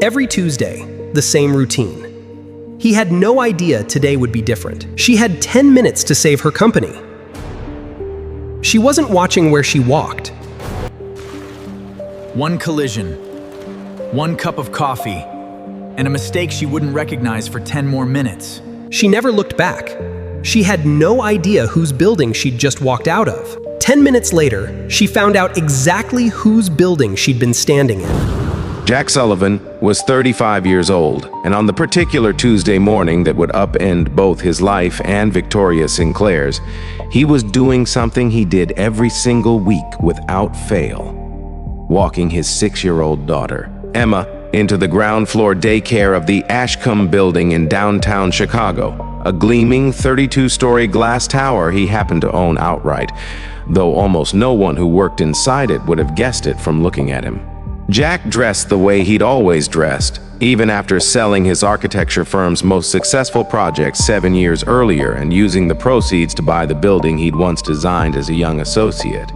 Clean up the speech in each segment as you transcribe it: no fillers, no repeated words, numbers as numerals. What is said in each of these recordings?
Every Tuesday, the same routine. He had no idea today would be different. She had 10 minutes to save her company. She wasn't watching where she walked. One collision, one cup of coffee, and a mistake she wouldn't recognize for 10 more minutes. She never looked back. She had no idea whose building she'd just walked out of. 10 minutes later, she found out exactly whose building she'd been standing in. Jack Sullivan was 35 years old, and on the particular Tuesday morning that would upend both his life and Victoria Sinclair's, he was doing something he did every single week without fail: walking his 6-year-old daughter, Emma, into the ground floor daycare of the Ashcombe building in downtown Chicago, a gleaming 32-story glass tower he happened to own outright, though almost no one who worked inside it would have guessed it from looking at him. Jack dressed the way he'd always dressed, even after selling his architecture firm's most successful project 7 years earlier and using the proceeds to buy the building he'd once designed as a young associate.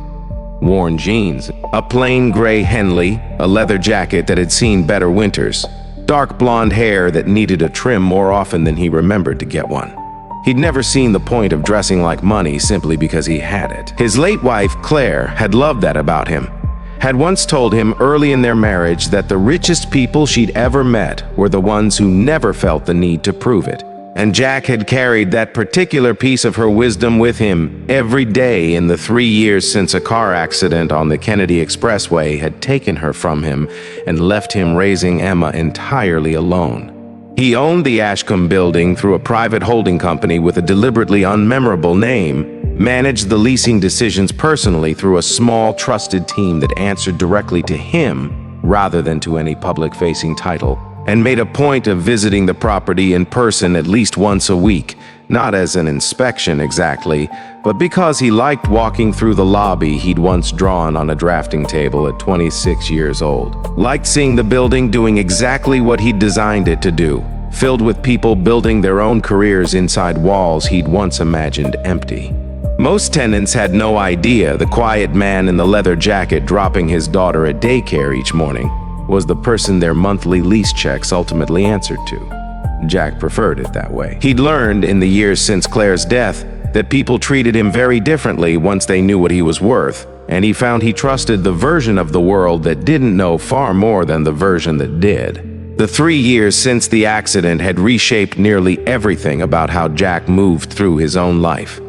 Worn jeans, a plain gray Henley, a leather jacket that had seen better winters, dark blonde hair that needed a trim more often than he remembered to get one. He'd never seen the point of dressing like money simply because he had it. His late wife, Claire, had loved that about him, had once told him early in their marriage that the richest people she'd ever met were the ones who never felt the need to prove it. And Jack had carried that particular piece of her wisdom with him every day in the 3 years since a car accident on the Kennedy Expressway had taken her from him and left him raising Emma entirely alone. He owned the Ashcombe building through a private holding company with a deliberately unmemorable name, managed the leasing decisions personally through a small, trusted team that answered directly to him rather than to any public-facing title, and made a point of visiting the property in person at least once a week, not as an inspection exactly, but because he liked walking through the lobby he'd once drawn on a drafting table at 26 years old. Liked seeing the building doing exactly what he'd designed it to do, filled with people building their own careers inside walls he'd once imagined empty. Most tenants had no idea the quiet man in the leather jacket dropping his daughter at daycare each morning was the person their monthly lease checks ultimately answered to. Jack preferred it that way. He'd learned in the years since Claire's death that people treated him very differently once they knew what he was worth, and he found he trusted the version of the world that didn't know far more than the version that did. The 3 years since the accident had reshaped nearly everything about how Jack moved through his own life.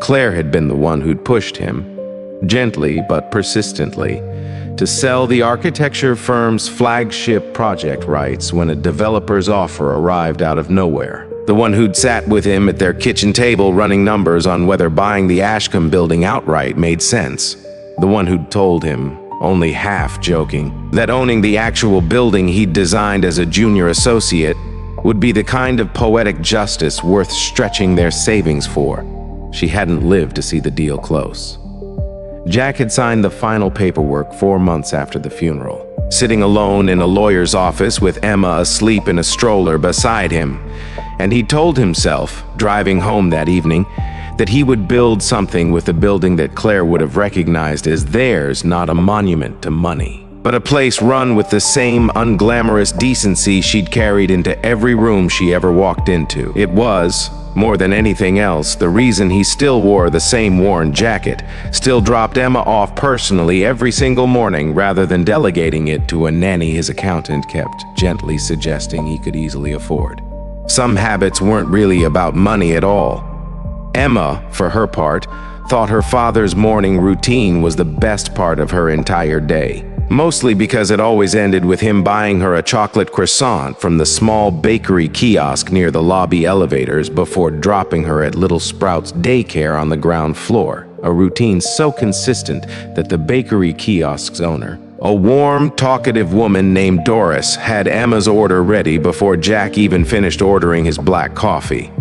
Claire had been the one who'd pushed him, gently but persistently, to sell the architecture firm's flagship project rights when a developer's offer arrived out of nowhere. The one who'd sat with him at their kitchen table running numbers on whether buying the Ashcombe building outright made sense. The one who'd told him, only half joking, that owning the actual building he'd designed as a junior associate would be the kind of poetic justice worth stretching their savings for. She hadn't lived to see the deal close. Jack had signed the final paperwork 4 months after the funeral, sitting alone in a lawyer's office with Emma asleep in a stroller beside him, and he told himself, driving home that evening, that he would build something with the building that Claire would have recognized as theirs, not a monument to money, but a place run with the same unglamorous decency she'd carried into every room she ever walked into. It was, more than anything else, the reason he still wore the same worn jacket, still dropped Emma off personally every single morning rather than delegating it to a nanny his accountant kept gently suggesting he could easily afford. Some habits weren't really about money at all. Emma, for her part, thought her father's morning routine was the best part of her entire day, mostly because it always ended with him buying her a chocolate croissant from the small bakery kiosk near the lobby elevators before dropping her at Little Sprouts daycare on the ground floor, a routine so consistent that the bakery kiosk's owner, a warm, talkative woman named Doris, had Emma's order ready before Jack even finished ordering his black coffee.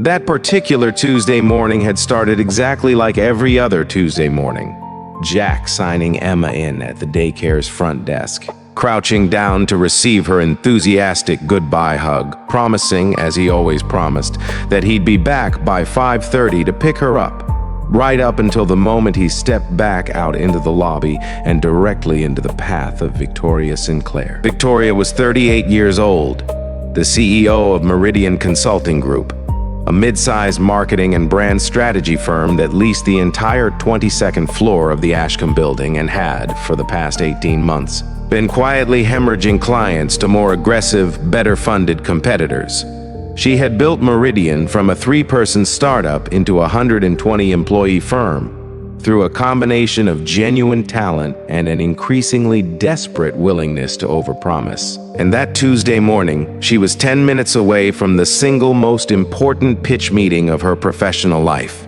That particular Tuesday morning had started exactly like every other Tuesday morning. Jack signing Emma in at the daycare's front desk, crouching down to receive her enthusiastic goodbye hug, promising, as he always promised, that he'd be back by 5:30 to pick her up. right up until the moment he stepped back out into the lobby and directly into the path of Victoria Sinclair. Victoria was 38 years old, the CEO of Meridian Consulting Group, a mid-sized marketing and brand strategy firm that leased the entire 22nd floor of the Ashcombe building and had, for the past 18 months, been quietly hemorrhaging clients to more aggressive, better-funded competitors. She had built Meridian from a 3-person startup into a 120-employee firm through a combination of genuine talent and an increasingly desperate willingness to overpromise. And that Tuesday morning, she was 10 minutes away from the single most important pitch meeting of her professional life.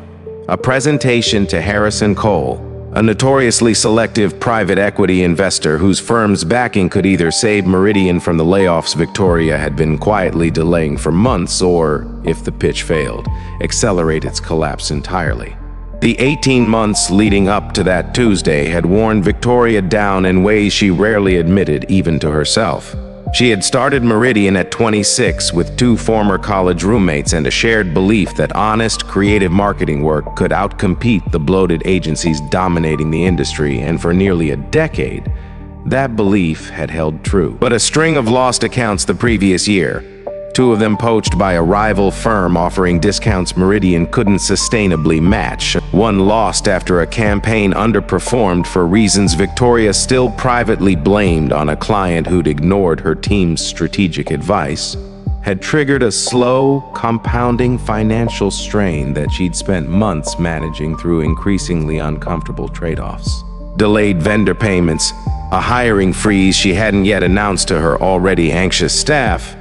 A presentation to Harrison Cole, a notoriously selective private equity investor whose firm's backing could either save Meridian from the layoffs Victoria had been quietly delaying for months or, if the pitch failed, accelerate its collapse entirely. The 18 months leading up to that Tuesday had worn Victoria down in ways she rarely admitted even to herself. She had started Meridian at 26 with 2 former college roommates and a shared belief that honest, creative marketing work could outcompete the bloated agencies dominating the industry, and for nearly a decade, that belief had held true. But a string of lost accounts the previous year, 2 of them poached by a rival firm offering discounts Meridian couldn't sustainably match. One lost after a campaign underperformed for reasons Victoria still privately blamed on a client who'd ignored her team's strategic advice, had triggered a slow, compounding financial strain that she'd spent months managing through increasingly uncomfortable trade-offs. Delayed vendor payments, a hiring freeze she hadn't yet announced to her already anxious staff,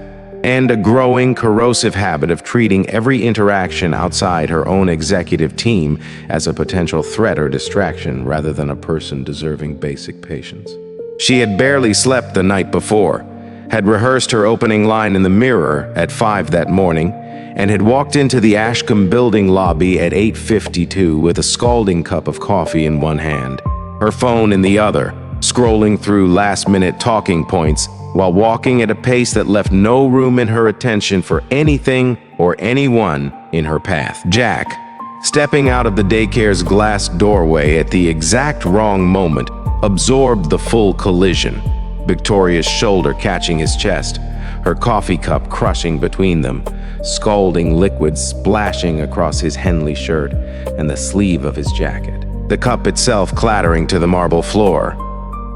and a growing, corrosive habit of treating every interaction outside her own executive team as a potential threat or distraction rather than a person deserving basic patience. She had barely slept the night before, had rehearsed her opening line in the mirror at 5 that morning, and had walked into the Ashcombe building lobby at 8:52 with a scalding cup of coffee in one hand, her phone in the other, scrolling through last-minute talking points while walking at a pace that left no room in her attention for anything or anyone in her path. Jack, stepping out of the daycare's glass doorway at the exact wrong moment, absorbed the full collision, Victoria's shoulder catching his chest, her coffee cup crushing between them, scalding liquid splashing across his Henley shirt and the sleeve of his jacket, the cup itself clattering to the marble floor.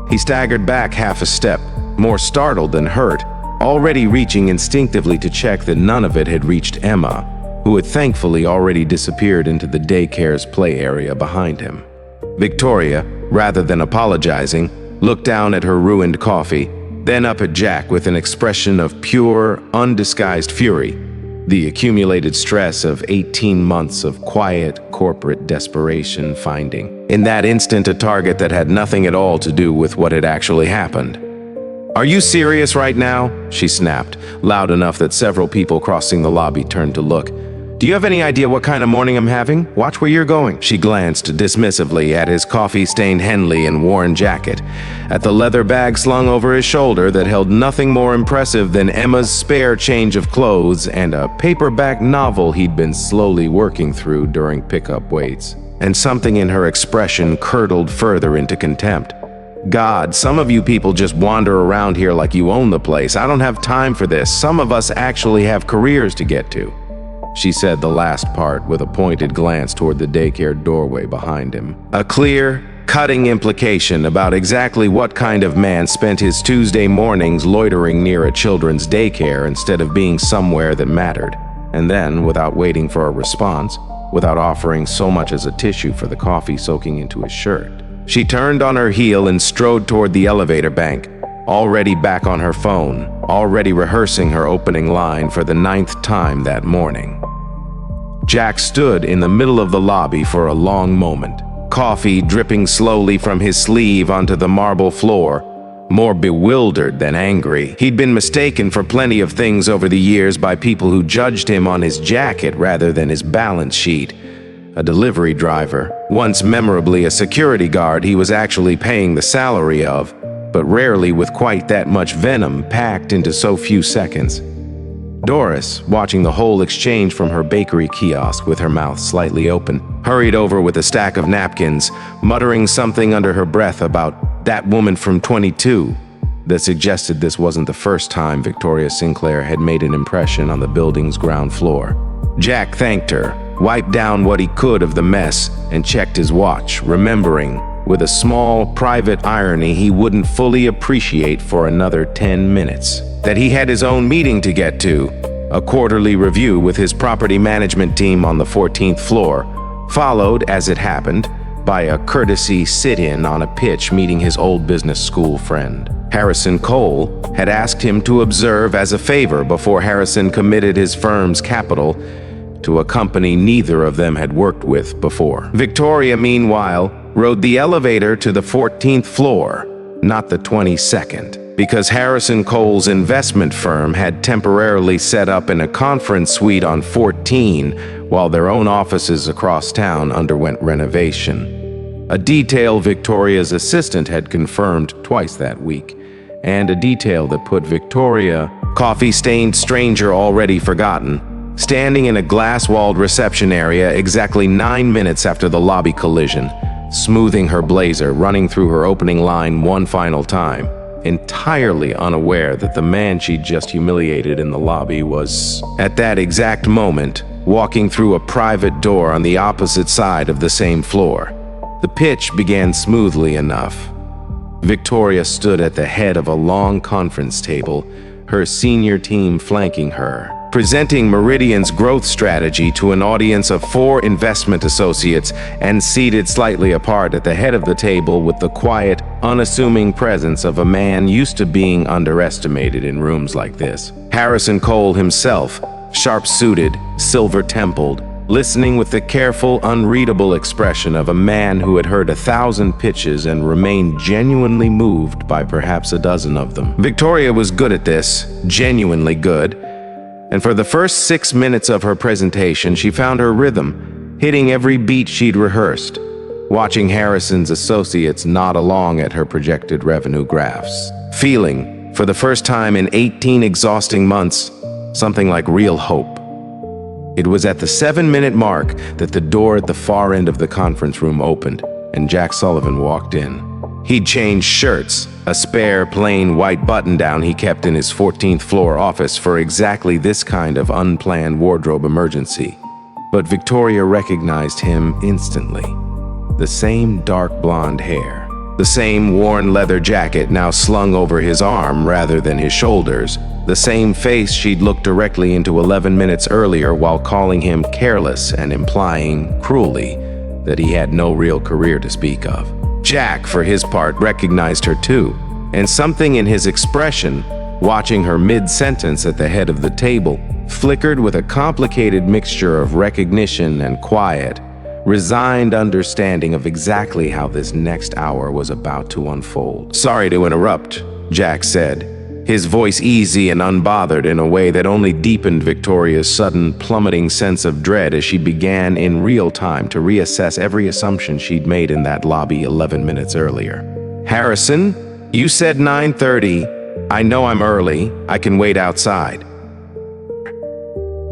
He staggered back half a step, more startled than hurt, already reaching instinctively to check that none of it had reached Emma, who had thankfully already disappeared into the daycare's play area behind him. Victoria, rather than apologizing, looked down at her ruined coffee, then up at Jack with an expression of pure, undisguised fury, the accumulated stress of 18 months of quiet, corporate desperation finding, in that instant, a target that had nothing at all to do with what had actually happened. "Are you serious right now?" she snapped, loud enough that several people crossing the lobby turned to look. "Do you have any idea what kind of morning I'm having? Watch where you're going." She glanced dismissively at his coffee-stained Henley and worn jacket, at the leather bag slung over his shoulder that held nothing more impressive than Emma's spare change of clothes and a paperback novel he'd been slowly working through during pickup waits. And something in her expression curdled further into contempt. "God, some of you people just wander around here like you own the place. I don't have time for this. Some of us actually have careers to get to." She said the last part with a pointed glance toward the daycare doorway behind him. A clear, cutting implication about exactly what kind of man spent his Tuesday mornings loitering near a children's daycare instead of being somewhere that mattered. And then, without waiting for a response, without offering so much as a tissue for the coffee soaking into his shirt, she turned on her heel and strode toward the elevator bank, already back on her phone, already rehearsing her opening line for the 9th time that morning. Jack stood in the middle of the lobby for a long moment, coffee dripping slowly from his sleeve onto the marble floor, more bewildered than angry. He'd been mistaken for plenty of things over the years by people who judged him on his jacket rather than his balance sheet. A delivery driver, once memorably a security guard he was actually paying the salary of, but rarely with quite that much venom packed into so few seconds. Doris, watching the whole exchange from her bakery kiosk with her mouth slightly open, hurried over with a stack of napkins, muttering something under her breath about that woman from 22 that suggested this wasn't the first time Victoria Sinclair had made an impression on the building's ground floor. Jack thanked her, wiped down what he could of the mess, and checked his watch, remembering, with a small, private irony he wouldn't fully appreciate for another 10 minutes, that he had his own meeting to get to, a quarterly review with his property management team on the 14th floor, followed, as it happened, by a courtesy sit-in on a pitch meeting his old business school friend. Harrison Cole had asked him to observe as a favor before Harrison committed his firm's capital to a company neither of them had worked with before. Victoria, meanwhile, rode the elevator to the 14th floor, not the 22nd, because Harrison Cole's investment firm had temporarily set up in a conference suite on 14 while their own offices across town underwent renovation. A detail Victoria's assistant had confirmed twice that week, and a detail that put Victoria, coffee-stained stranger already forgotten, standing in a glass-walled reception area exactly 9 minutes after the lobby collision, smoothing her blazer, running through her opening line one final time, entirely unaware that the man she'd just humiliated in the lobby was, at that exact moment, walking through a private door on the opposite side of the same floor. The pitch began smoothly enough. Victoria stood at the head of a long conference table, her senior team flanking her, presenting Meridian's growth strategy to an audience of 4 investment associates, and seated slightly apart at the head of the table with the quiet, unassuming presence of a man used to being underestimated in rooms like this. Harrison Cole himself, sharp-suited, silver-templed, listening with the careful, unreadable expression of a man who had heard 1,000 pitches and remained genuinely moved by perhaps a dozen of them. Victoria was good at this, genuinely good, and for the first 6 minutes of her presentation, she found her rhythm, hitting every beat she'd rehearsed, watching Harrison's associates nod along at her projected revenue graphs, feeling, for the first time in 18 exhausting months, something like real hope. It was at the 7-minute mark that the door at the far end of the conference room opened, and Jack Sullivan walked in. He'd changed shirts, a spare, plain white button-down he kept in his 14th floor office for exactly this kind of unplanned wardrobe emergency. But Victoria recognized him instantly. The same dark blonde hair, the same worn leather jacket now slung over his arm rather than his shoulders, the same face she'd looked directly into 11 minutes earlier while calling him careless and implying, cruelly, that he had no real career to speak of. Jack, for his part, recognized her too, and something in his expression, watching her mid-sentence at the head of the table, flickered with a complicated mixture of recognition and quiet, resigned understanding of exactly how this next hour was about to unfold. "Sorry to interrupt," Jack said, his voice easy and unbothered in a way that only deepened Victoria's sudden, plummeting sense of dread as she began in real time to reassess every assumption she'd made in that lobby 11 minutes earlier. "Harrison, you said 9:30. I know I'm early. I can wait outside."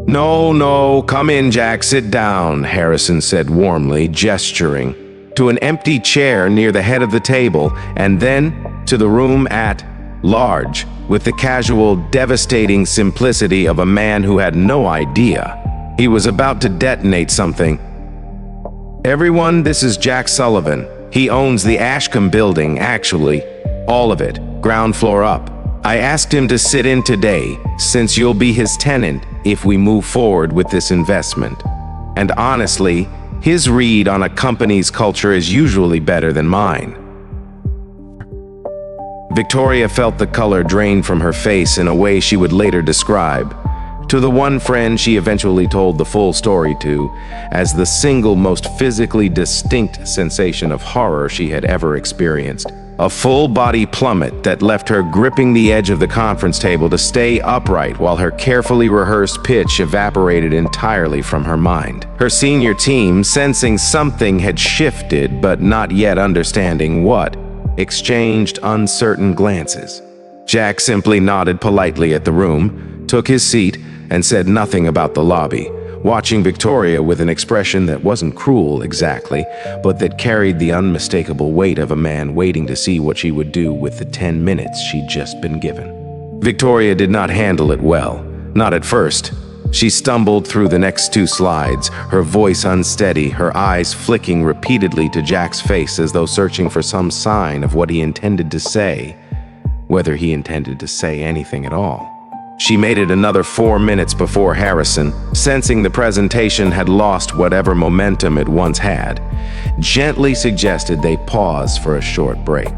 No, come in, Jack, sit down," Harrison said warmly, gesturing to an empty chair near the head of the table, and then to the room at large, with the casual, devastating simplicity of a man who had no idea he was about to detonate something. "Everyone, this is Jack Sullivan. He owns the Ashcombe building, actually. All of it, ground floor up. I asked him to sit in today, since you'll be his tenant if we move forward with this investment. And honestly, his read on a company's culture is usually better than mine." Victoria felt the color drain from her face in a way she would later describe, to the one friend she eventually told the full story to, as the single most physically distinct sensation of horror she had ever experienced. A full-body plummet that left her gripping the edge of the conference table to stay upright while her carefully rehearsed pitch evaporated entirely from her mind. Her senior team, sensing something had shifted but not yet understanding what, exchanged uncertain glances. Jack simply nodded politely at the room, took his seat, and said nothing about the lobby, watching Victoria with an expression that wasn't cruel exactly, but that carried the unmistakable weight of a man waiting to see what she would do with the 10 minutes she'd just been given. Victoria did not handle it well, not at first. She stumbled through the next 2 slides, her voice unsteady, her eyes flicking repeatedly to Jack's face as though searching for some sign of what he intended to say, whether he intended to say anything at all. She made it another 4 minutes before Harrison, sensing the presentation had lost whatever momentum it once had, gently suggested they pause for a short break,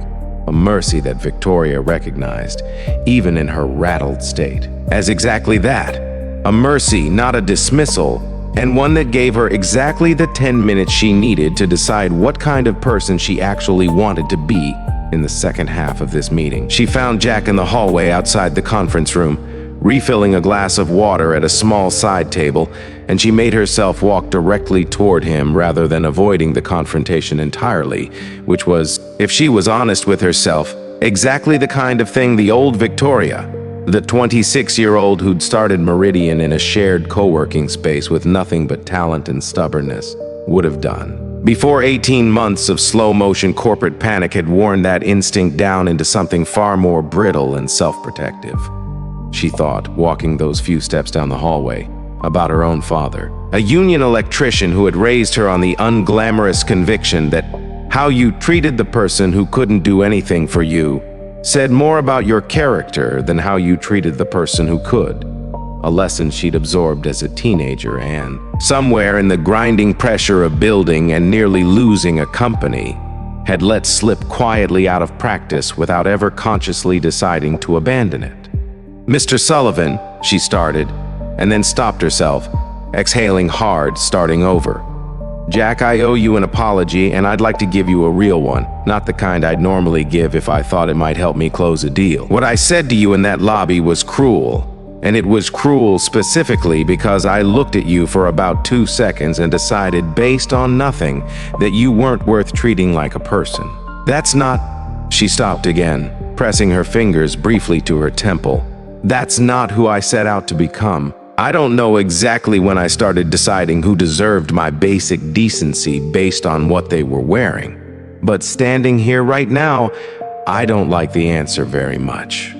a mercy that Victoria recognized, even in her rattled state, as exactly that, a mercy, not a dismissal, and one that gave her exactly the 10 minutes she needed to decide what kind of person she actually wanted to be in the second half of this meeting. She found Jack in the hallway outside the conference room, refilling a glass of water at a small side table, and she made herself walk directly toward him rather than avoiding the confrontation entirely, which was, if she was honest with herself, exactly the kind of thing the old Victoria, the 26-year-old who'd started Meridian in a shared co-working space with nothing but talent and stubbornness, would have done. Before 18 months of slow-motion corporate panic had worn that instinct down into something far more brittle and self-protective. She thought, walking those few steps down the hallway, about her own father, a union electrician who had raised her on the unglamorous conviction that how you treated the person who couldn't do anything for you said more about your character than how you treated the person who could. A lesson she'd absorbed as a teenager and, somewhere in the grinding pressure of building and nearly losing a company, had let slip quietly out of practice without ever consciously deciding to abandon it. "Mr. Sullivan," she started, and then stopped herself, exhaling hard, starting over. "Jack, I owe you an apology, and I'd like to give you a real one, not the kind I'd normally give if I thought it might help me close a deal. What I said to you in that lobby was cruel, and it was cruel specifically because I looked at you for about 2 seconds and decided, based on nothing, that you weren't worth treating like a person. That's not..." She stopped again, pressing her fingers briefly to her temple. "That's not who I set out to become. I don't know exactly when I started deciding who deserved my basic decency based on what they were wearing. But standing here right now, I don't like the answer very much."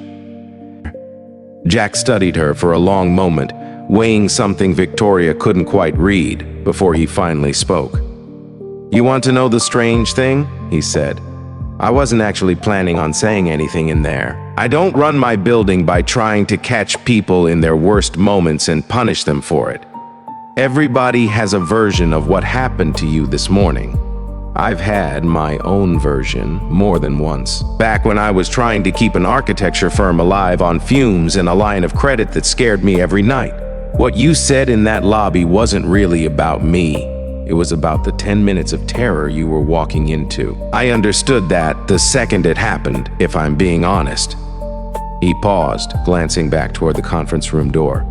Jack studied her for a long moment, weighing something Victoria couldn't quite read, before he finally spoke. "You want to know the strange thing?" he said. "I wasn't actually planning on saying anything in there. I don't run my building by trying to catch people in their worst moments and punish them for it. Everybody has a version of what happened to you this morning. I've had my own version more than once. Back when I was trying to keep an architecture firm alive on fumes and a line of credit that scared me every night. What you said in that lobby wasn't really about me. It was about the 10 minutes of terror you were walking into. I understood that the second it happened, if I'm being honest." He paused, glancing back toward the conference room door.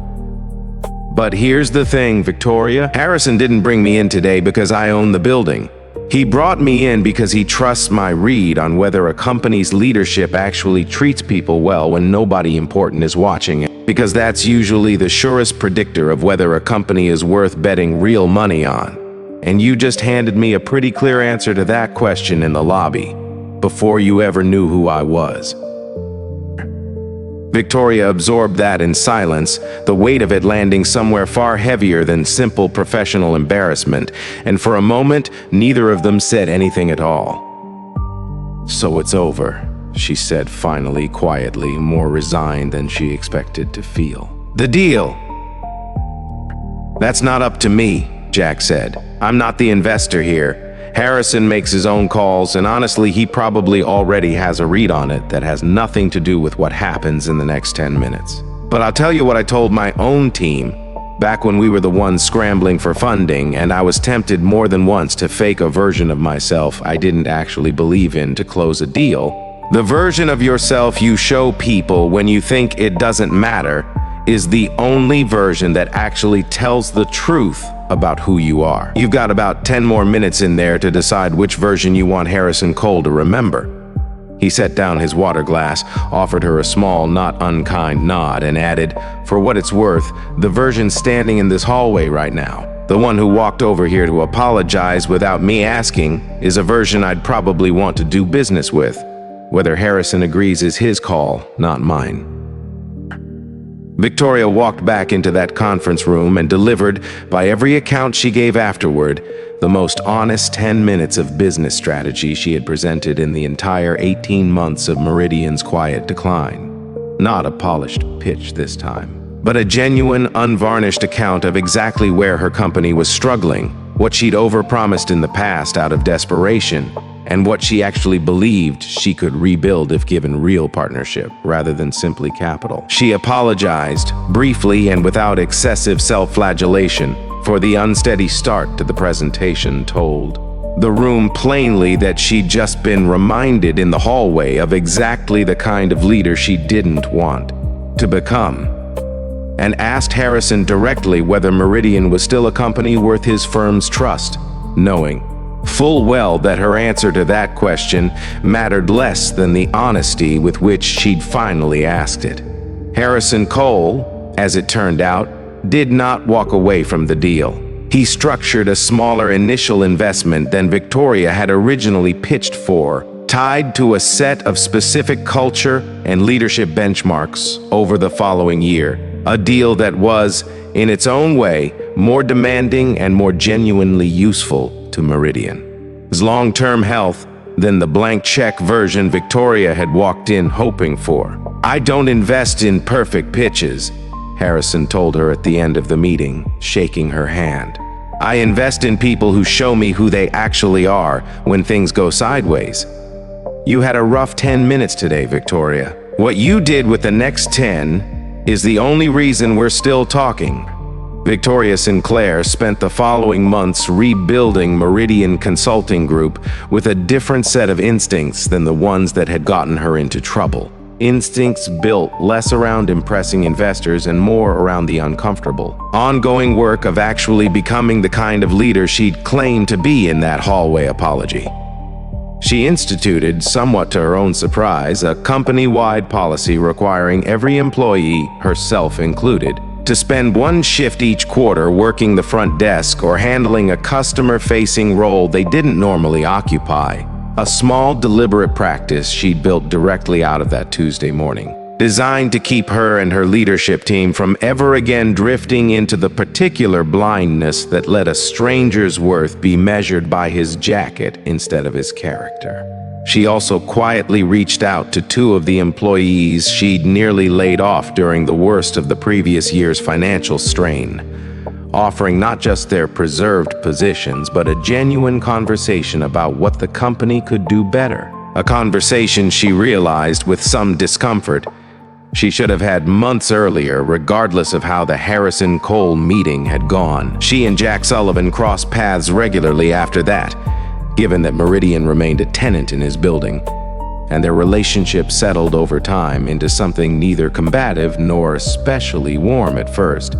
"But here's the thing, Victoria. Harrison didn't bring me in today because I own the building. He brought me in because he trusts my read on whether a company's leadership actually treats people well when nobody important is watching it. Because that's usually the surest predictor of whether a company is worth betting real money on. And you just handed me a pretty clear answer to that question in the lobby, before you ever knew who I was." Victoria absorbed that in silence, the weight of it landing somewhere far heavier than simple professional embarrassment, and for a moment, neither of them said anything at all. "So it's over," she said finally, quietly, more resigned than she expected to feel. "The deal." "That's not up to me," Jack said. "I'm not the investor here. Harrison makes his own calls, and honestly, he probably already has a read on it that has nothing to do with what happens in the next 10 minutes. But I'll tell you what I told my own team back when we were the ones scrambling for funding, and I was tempted more than once to fake a version of myself I didn't actually believe in to close a deal. The version of yourself you show people when you think it doesn't matter is the only version that actually tells the truth about who you are. You've got about 10 more minutes in there to decide which version you want Harrison Cole to remember. He set down his water glass, offered her a small, not unkind nod, and added, "For what it's worth, the version standing in this hallway right now, the one who walked over here to apologize without me asking, is a version I'd probably want to do business with. Whether Harrison agrees is his call, not mine." Victoria walked back into that conference room and delivered, by every account she gave afterward, the most honest 10 minutes of business strategy she had presented in the entire 18 months of Meridian's quiet decline. Not a polished pitch this time, but a genuine, unvarnished account of exactly where her company was struggling, what she'd overpromised in the past out of desperation, and what she actually believed she could rebuild if given real partnership rather than simply capital. She apologized, briefly and without excessive self-flagellation, for the unsteady start to the presentation, told the room plainly that she'd just been reminded in the hallway of exactly the kind of leader she didn't want to become, and asked Harrison directly whether Meridian was still a company worth his firm's trust, knowing full well that her answer to that question mattered less than the honesty with which she'd finally asked it. Harrison Cole, as it turned out, did not walk away from the deal. He structured a smaller initial investment than Victoria had originally pitched for, tied to a set of specific culture and leadership benchmarks over the following year, a deal that was, in its own way, more demanding and more genuinely useful to Meridian's long-term health than the blank check version Victoria had walked in hoping for. "I don't invest in perfect pitches," Harrison told her at the end of the meeting, shaking her hand. "I invest in people who show me who they actually are when things go sideways. You had a rough 10 minutes today, Victoria. What you did with the next 10 is the only reason we're still talking." Victoria Sinclair spent the following months rebuilding Meridian Consulting Group with a different set of instincts than the ones that had gotten her into trouble. Instincts built less around impressing investors and more around the uncomfortable, ongoing work of actually becoming the kind of leader she'd claimed to be in that hallway apology. She instituted, somewhat to her own surprise, a company-wide policy requiring every employee, herself included, to spend one shift each quarter working the front desk or handling a customer-facing role they didn't normally occupy. A small, deliberate practice she'd built directly out of that Tuesday morning, designed to keep her and her leadership team from ever again drifting into the particular blindness that let a stranger's worth be measured by his jacket instead of his character. She also quietly reached out to two of the employees she'd nearly laid off during the worst of the previous year's financial strain, offering not just their preserved positions, but a genuine conversation about what the company could do better. A conversation she realized with some discomfort she should have had months earlier, regardless of how the Harrison Cole meeting had gone. She and Jack Sullivan crossed paths regularly after that, given that Meridian remained a tenant in his building, and their relationship settled over time into something neither combative nor especially warm at first.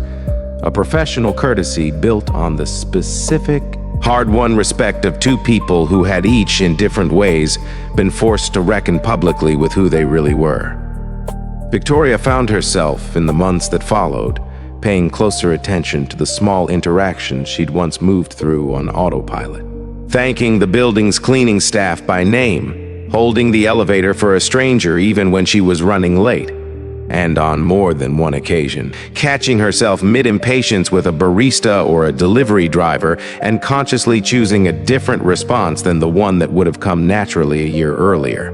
A professional courtesy built on the specific, hard-won respect of two people who had each, in different ways, been forced to reckon publicly with who they really were. Victoria found herself, in the months that followed, paying closer attention to the small interactions she'd once moved through on autopilot. Thanking the building's cleaning staff by name, holding the elevator for a stranger even when she was running late, and on more than one occasion, catching herself mid-impatience with a barista or a delivery driver and consciously choosing a different response than the one that would have come naturally a year earlier.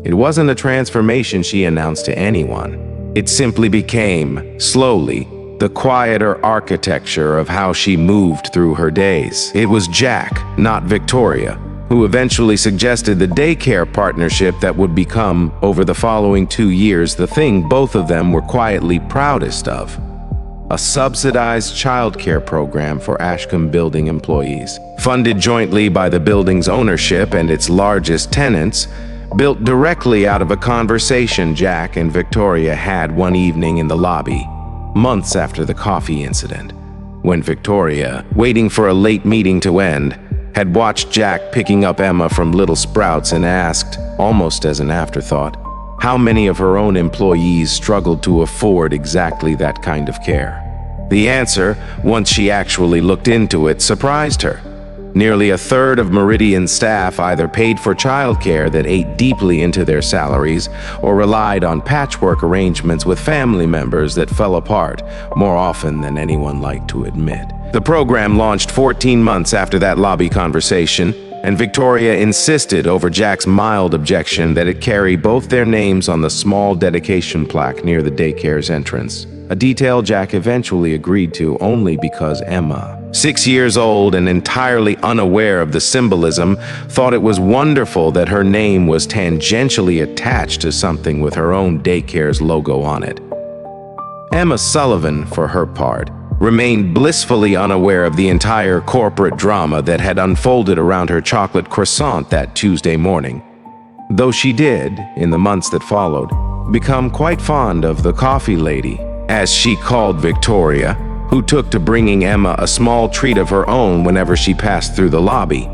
It wasn't a transformation she announced to anyone. It simply became, slowly, the quieter architecture of how she moved through her days. It was Jack, not Victoria, who eventually suggested the daycare partnership that would become, over the following 2 years, the thing both of them were quietly proudest of: a subsidized childcare program for Ashcombe building employees, funded jointly by the building's ownership and its largest tenants, built directly out of a conversation Jack and Victoria had one evening in the lobby, months after the coffee incident, when Victoria, waiting for a late meeting to end, had watched Jack picking up Emma from Little Sprouts and asked, almost as an afterthought, how many of her own employees struggled to afford exactly that kind of care. The answer, once she actually looked into it, surprised her. Nearly a third of Meridian's staff either paid for childcare that ate deeply into their salaries or relied on patchwork arrangements with family members that fell apart more often than anyone liked to admit. The program launched 14 months after that lobby conversation, and Victoria insisted over Jack's mild objection that it carry both their names on the small dedication plaque near the daycare's entrance, a detail Jack eventually agreed to only because Emma, 6 years old and entirely unaware of the symbolism, thought it was wonderful that her name was tangentially attached to something with her own daycare's logo on it. Emma Sullivan, for her part, remained blissfully unaware of the entire corporate drama that had unfolded around her chocolate croissant that Tuesday morning, though she did, in the months that followed, become quite fond of the coffee lady, as she called Victoria, who took to bringing Emma a small treat of her own whenever she passed through the lobby.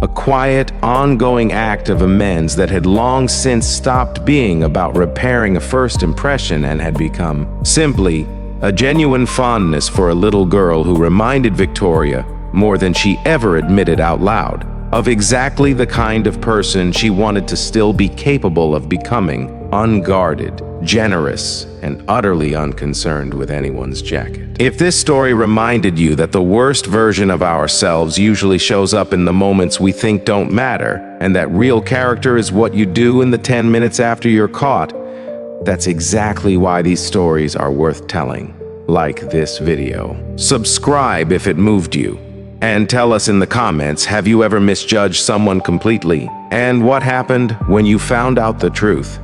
A quiet, ongoing act of amends that had long since stopped being about repairing a first impression and had become simply a genuine fondness for a little girl who reminded Victoria, more than she ever admitted out loud, of exactly the kind of person she wanted to still be capable of becoming: unguarded, generous, and utterly unconcerned with anyone's jacket. If this story reminded you that the worst version of ourselves usually shows up in the moments we think don't matter, and that real character is what you do in the 10 minutes after you're caught, that's exactly why these stories are worth telling, like this video. Subscribe if it moved you, and tell us in the comments, have you ever misjudged someone completely? And what happened when you found out the truth?